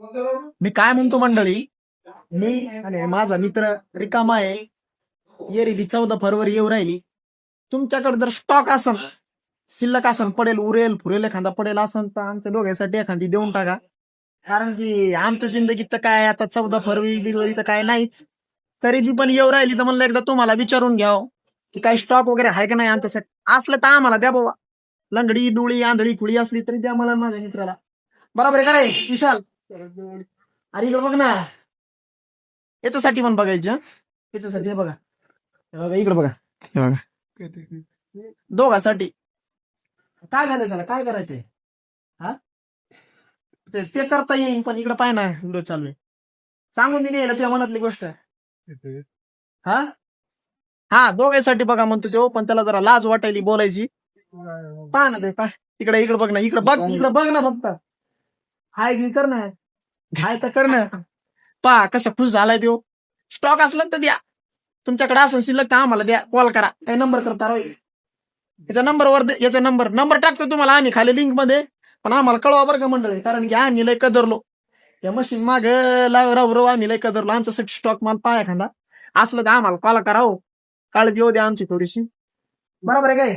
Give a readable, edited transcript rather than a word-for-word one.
मी काय म्हणतो मंडळी, मी आणि माझा मित्र रिकामा आहे. येरी 14 फेब्रुवारी येऊ राहिली. तुमच्याकडे जर स्टॉक असन, शिल्लक असन, पडेल उरेल फुरेल एखादा पडेल असन तर आमच्या दोघांसाठी एखादी देऊन टाका. कारण की आमच्या जिंदगीत तर काय आता 14 फेब्रुवारी तर काय नाहीच. तरी बी पण येऊ राहिली तर म्हणलं एकदा तुम्हाला विचारून घ्यावं की काही स्टॉक वगैरे आहे का नाही आमच्यासाठी. असलं तर आम्हाला द्या बाबा. लंगडी दुळी आंधळी खुळी असली तरी द्या मला माझ्या मित्राला. बरोबर आहे का नाही विशाल? अरे इकडे बघ ना, याच्यासाठी पण बघायची हं? याच्यासाठी हे बघा, हे बघा इकडे बघा, हे बघा दोघांसाठी. काय झालं त्याला, काय करायचंय? हा ते करता येईल पण इकडे पाय ना व्हिडिओ चालू आहे. सांगून दिली तुझ्या मनातली गोष्ट. हा हा दोघांसाठी बघा म्हणतो तो, पण त्याला जरा लाज वाटायली बोलायची. पहा ना ते पाय, इकडे इकडे बघ ना, इकडे बघ ना फक्त. हाय घे कर ना, हाय तर कर ना. पहा कसा खुश झालाय तो. स्टॉक असला तर द्या, तुमच्याकडे असं शिल्लक तर आम्हाला द्या, कॉल करा. काही नंबर करता राव याच्या नंबरवर, याचा नंबर टाकतो तुम्हाला आम्ही खाली लिंक मध्ये. पण आम्हाला कळवा बरं का मंडळी, कारण की आम्ही लय कदरलो या मशीन माग राहू आम्ही लय कदरलो. आमच्यासाठी स्टॉक माल पाया एखादा असलं तर आम्हाला कॉल करा हो. काळजी येऊ द्या आमची थोडीशी. बरोबर आहे काय?